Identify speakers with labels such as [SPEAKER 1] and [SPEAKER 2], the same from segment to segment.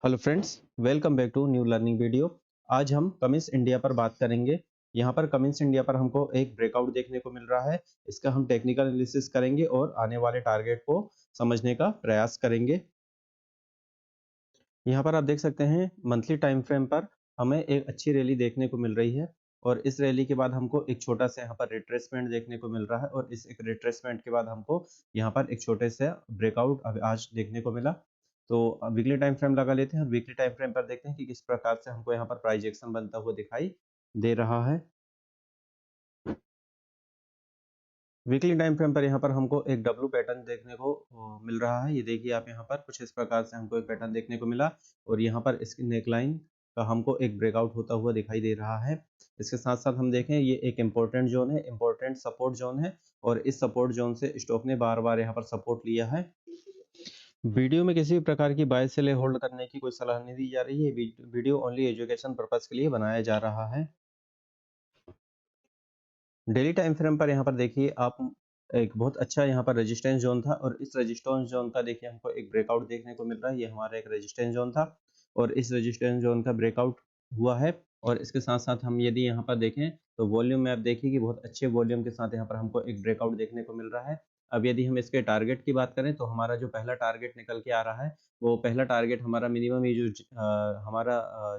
[SPEAKER 1] Hello friends, welcome back to new learning video. आज हम Cummins India पर बात करेंगे। यहाँ पर कमिंस इंडिया पर हमको एक ब्रेकआउट देखने को मिल रहा है। इसका हम टेक्निकल एनालिसिस करेंगे और आने वाले टारगेट को समझने का प्रयास करेंगे। यहाँ पर आप देख सकते हैं मंथली टाइम फ्रेम पर हमें एक अच्छी रैली देखने को मिल रही है और इस रैली के बाद हमको एक छोटा सा यहाँ पर रिट्रेसमेंट देखने को मिल रहा है और इस एक रिट्रेसमेंट के बाद हमको यहाँ पर एक छोटे से ब्रेकआउट आज देखने को मिला। तो वीकली टाइम फ्रेम लगा लेते हैं और वीकली टाइम फ्रेम पर देखते हैं कि किस प्रकार से हमको यहाँ पर प्राइस एक्शन बनता हुआ दिखाई दे रहा है। वीकली टाइम फ्रेम पर यहाँ पर हमको एक डब्लू पैटर्न देखने को मिल रहा है। ये देखिए आप यहाँ पर कुछ इस प्रकार से हमको एक पैटर्न देखने को मिला और यहाँ पर इसकी नेकलाइन का हमको एक ब्रेकआउट होता हुआ दिखाई दे रहा है। इसके साथ साथ हम देखें ये एक इम्पोर्टेंट जोन है, इम्पोर्टेंट सपोर्ट जोन है और इस सपोर्ट जोन से स्टॉक ने बार बार यहाँ पर सपोर्ट लिया है। वीडियो में किसी भी प्रकार की बाय सेल होल्ड करने की कोई सलाह नहीं दी जा रही है। वीडियो ओनली एजुकेशन पर्पज के लिए बनाया जा रहा है। डेली टाइम फ्रेम पर यहाँ पर देखिए आप एक बहुत अच्छा यहाँ पर रेजिस्टेंस जोन था और इस रेजिस्टेंस जोन का देखिए हमको एक ब्रेकआउट देखने को मिल रहा है। ये हमारा एक रेजिस्टेंस जोन था और इस रेजिस्टेंस जोन का ब्रेकआउट हुआ है और इसके साथ साथ हम यदि यहाँ पर देखें तो वॉल्यूम में आप देखिए कि बहुत अच्छे वॉल्यूम के साथ यहाँ पर हमको एक ब्रेकआउट देखने को मिल रहा है। अब यदि हम इसके टारगेट की बात करें तो हमारा जो पहला टारगेट निकल के आ रहा है वो पहला टारगेट हमारा मिनिमम ये जो हमारा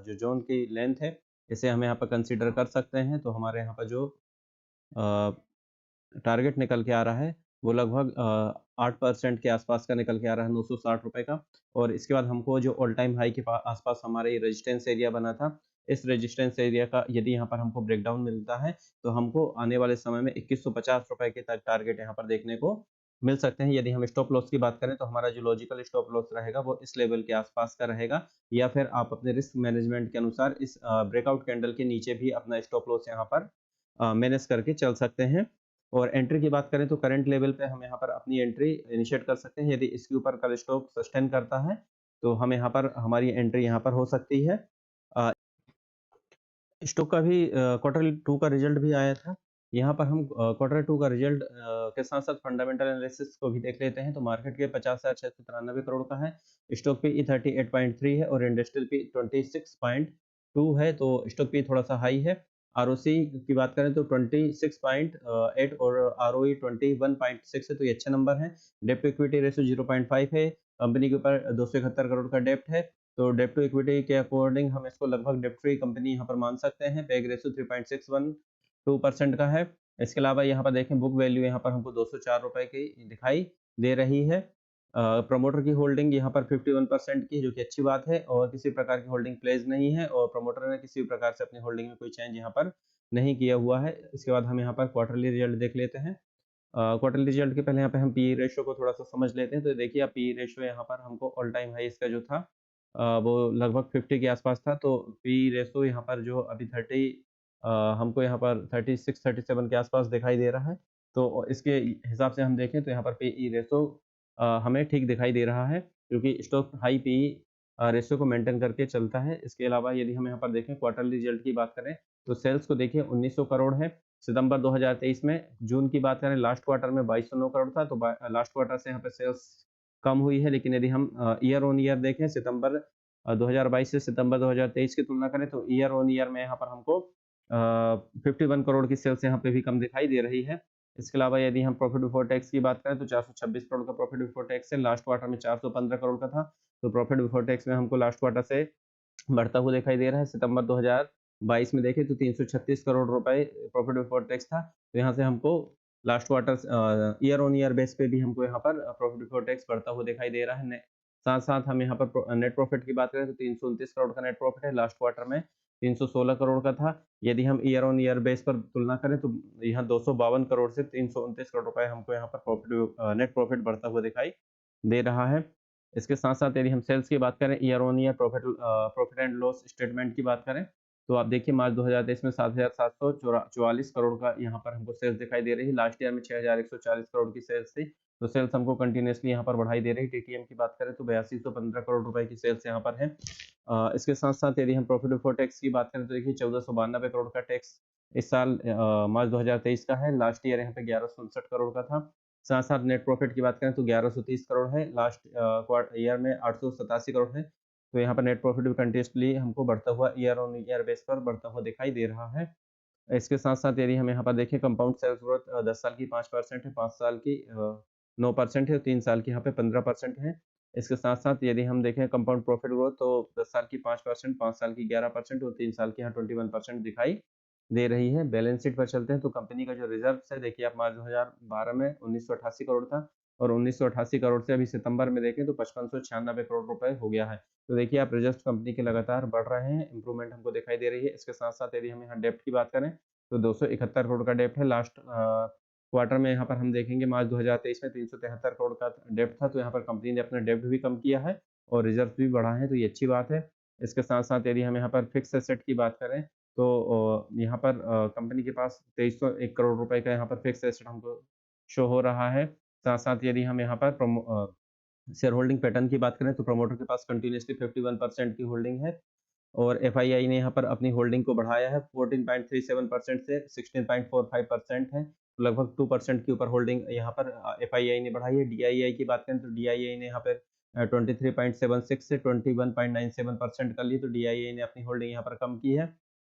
[SPEAKER 1] जो जोन की लेंथ है इसे हम यहाँ पर कंसिडर कर सकते हैं। तो हमारे यहाँ पर जो टारगेट निकल के आ रहा है वो लगभग 8% के आसपास का निकल के आ रहा है, 960 रुपए का। और इसके बाद हमको जो ऑल टाइम हाई के आसपास हमारे रेजिस्टेंस एरिया बना था, इस रेजिस्टेंस एरिया का यदि यहाँ पर हमको ब्रेकडाउन मिलता है तो हमको आने वाले समय में 2150 रुपए के तक टारगेट यहाँ पर देखने को मिल सकते हैं। यदि हम स्टॉप लॉस की बात करें तो हमारा जो लॉजिकल स्टॉप लॉस रहेगा वो इस लेवल के आसपास का रहेगा या फिर आप अपने रिस्क मैनेजमेंट के अनुसार इस ब्रेकआउट कैंडल के नीचे भी अपना स्टॉप लॉस यहाँ पर मैनेज करके चल सकते हैं। और एंट्री की बात करें तो करंट लेवल पे हम यहाँ पर अपनी एंट्री इनिशिएट कर सकते हैं। यदि इसके ऊपर कल स्टॉक सस्टेन करता है तो हम यहाँ पर हमारी एंट्री यहाँ पर हो सकती है। स्टॉक का भी क्वार्टर 2 का रिजल्ट भी आया था। यहाँ पर हम क्वार्टर 2 का रिजल्ट के साथ साथ फंडामेंटल एनालिसिस को भी देख लेते हैं। तो मार्केट के 50,693 करोड़ का है, स्टॉक पे 38.3 है और इंडस्ट्रियल पे 26.2 है। तो स्टॉक पे थोड़ा सा हाई है। आरओसी की बात करें तो 26.8 और आरओई 21.6 है, तो ये अच्छा नंबर है। डेप्ट टू इक्विटी रेशियो 0.5 है। कंपनी के ऊपर 271 करोड़ का डेप्ट है, तो डेप्ट टू इक्विटी के अकॉर्डिंग हम इसको लगभग डेप्ट फ्री कंपनी यहाँ पर मान सकते हैं। पेग रेशियो 3.612% का है। इसके अलावा यहाँ पर देखें बुक वैल्यू यहाँ पर हमको 204 रुपए की दिखाई दे रही है। प्रमोटर की होल्डिंग यहाँ पर 51% की, जो कि अच्छी बात है और किसी प्रकार की होल्डिंग प्लेज नहीं है और प्रमोटर ने किसी प्रकार से अपनी होल्डिंग में कोई चेंज यहाँ पर नहीं किया हुआ है। इसके बाद हम यहाँ पर क्वार्टरली रिजल्ट देख लेते हैं। क्वार्टरली रिजल्ट के पहले यहाँ पे हम पी रेशियो को थोड़ा सा समझ लेते हैं। तो देखिए आप पी रेशियो यहाँ पर हमको ऑल टाइम हाई इसका जो था वो लगभग 50 के आसपास था। तो पी रेशियो यहाँ पर जो अभी 30 हमको यहाँ पर 36-37 के आसपास दिखाई दे रहा है। तो इसके हिसाब से हम देखें तो यहाँ पर पी रेशियो हमें ठीक दिखाई दे रहा है क्योंकि स्टॉक हाई पी रेशियो को मेंटेन करके चलता है। इसके अलावा यदि हम यहाँ पर देखें क्वार्टरली रिजल्ट की बात करें तो सेल्स को देखिए 1900 करोड़ है सितंबर 2023 में। जून की बात करें लास्ट क्वार्टर में 2209 करोड़ था, तो लास्ट क्वार्टर से यहाँ पे सेल्स कम हुई है। लेकिन यदि हम ईयर ऑन ईयर देखें सितंबर 2022 से सितंबर 2023 की तुलना करें तो ईयर ऑन ईयर में यहाँ पर हमको 51 करोड़ की सेल्स यहाँ पे भी कम दिखाई दे रही है। इसके अलावा यदि हम प्रॉफिट बिफोर टैक्स की बात करें तो 426 करोड़ का प्रॉफिट बिफोर टैक्स है। लास्ट क्वार्टर में 415 करोड़ का था, तो प्रॉफिट बिफोर टैक्स में हमको लास्ट क्वार्टर से बढ़ता हुआ दिखाई दे रहा है। सितंबर 2022 में देखें तो 336 करोड़ रुपए प्रॉफिट बिफोर टैक्स था, तो यहाँ से हमको last quarter year on year base पे भी हमको यहाँ पर प्रॉफिट बिफोर टैक्स बढ़ता हुआ दिखाई दे रहा है। साथ साथ हम यहाँ पर नेट प्रॉफिट की बात करें तो 329 करोड़ का नेट प्रॉफिट है, लास्ट क्वार्टर में 316 करोड़ का था। यदि हम ईयर ऑन ईयर बेस पर तुलना करें तो यहाँ 252 करोड़ से 329 करोड़ रुपए हमको यहाँ पर नेट प्रॉफिट बढ़ता हुआ दिखाई दे रहा है। इसके साथ साथ यदि हम सेल्स की बात करें year on year profit and loss statement की बात करें तो आप देखिए मार्च 2023 में 7,744 करोड़ का यहाँ पर हमको सेल्स दिखाई दे रही है। लास्ट ईयर में 6,140 करोड़ की सेल्स थी, तो सेल्स हमको कंटिन्यूसली यहाँ पर बढ़ाई दे रही है। टीटीएम की बात करें तो 8215 करोड़ रुपए की सेल्स यहाँ पर है। इसके साथ साथ यदि हम प्रॉफिट बिफोर टैक्स की बात करें तो देखिए 1492 करोड़ का टैक्स इस साल मार्च 2023 का है। लास्ट ईयर यहाँ पे 1167 करोड़ का था। साथ साथ नेट प्रॉफिट की बात करें तो 1130 करोड़ है, लास्ट ईयर में 887 करोड़ है। तो यहाँ पर नेट प्रॉफिट भी कंटिन्यूअसली हमको बढ़ता हुआ ईयर ऑन ईयर बेस पर बढ़ता हुआ दिखाई दे रहा है। इसके साथ-साथ यदि हम यहाँ पर देखें कंपाउंड सेल्स ग्रोथ 10 साल की 5% है, 5 साल की 9% है और 3 साल की यहाँ पे 15% है। इसके साथ-साथ यदि हम देखें कंपाउंड प्रॉफिट ग्रोथ तो 10 साल की 5%, 5 साल की 11% और 3 साल की यहाँ 21% दिखाई दे रही है। बैलेंस शीट पर चलते हैं तो कंपनी का जो रिजर्व्स है देखिए आप मार्च 2012 में 1988 करोड़ था और 1988 करोड़ से अभी सितंबर में देखें तो 5596 करोड़ रुपए हो गया है। तो देखिए आप रिजर्व्स कंपनी के लगातार बढ़ रहे हैं, इंप्रूवमेंट हमको दिखाई दे रही है। इसके साथ-साथ यदि हम यहाँ डेब्ट की बात करें तो 271 करोड़ का डेब्ट है। लास्ट क्वार्टर में यहाँ पर हम देखेंगे मार्च 2023 में 373 करोड़ का डेब्ट था, तो यहाँ पर कंपनी ने अपना डेब्ट भी कम किया है और रिजर्व भी बढ़ा है, तो ये अच्छी बात है। इसके साथ-साथ यदि हम यहाँ पर फिक्स एसेट की बात करें तो यहाँ पर कंपनी के पास 2301 करोड़ रुपए का यहाँ पर फिक्स एसेट हमको शो हो रहा है। साथ-साथ यदि हम यहाँ पर शेयर होल्डिंग पैटर्न की बात करें तो प्रमोटर के पास कंटिन्यूअसली 51% की होल्डिंग है और एफआईआई ने यहाँ पर अपनी होल्डिंग को बढ़ाया है 14.37% से 16.45% है। तो लगभग 2% के ऊपर होल्डिंग यहाँ पर एफआईआई ने बढ़ाई है। डीआईआई की बात करें तो डीआईआई ने यहाँ पर 23.76 से 21.97% कर ली, तो डीआईआई ने अपनी होल्डिंग यहाँ पर कम की है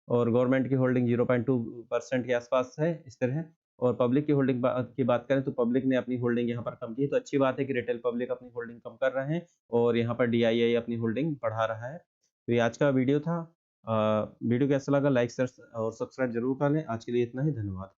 [SPEAKER 1] और गवर्नमेंट की होल्डिंग 0.2% के आसपास है, इस तरह। और पब्लिक की होल्डिंग की बात करें तो पब्लिक ने अपनी होल्डिंग यहाँ पर कम की है, तो अच्छी बात है कि रिटेल पब्लिक अपनी होल्डिंग कम कर रहे हैं और यहाँ पर डीआईआई अपनी होल्डिंग बढ़ा रहा है। तो ये आज का वीडियो था। वीडियो कैसा लगा लाइक शेयर और सब्सक्राइब जरूर कर लें। आज के लिए इतना ही, धन्यवाद।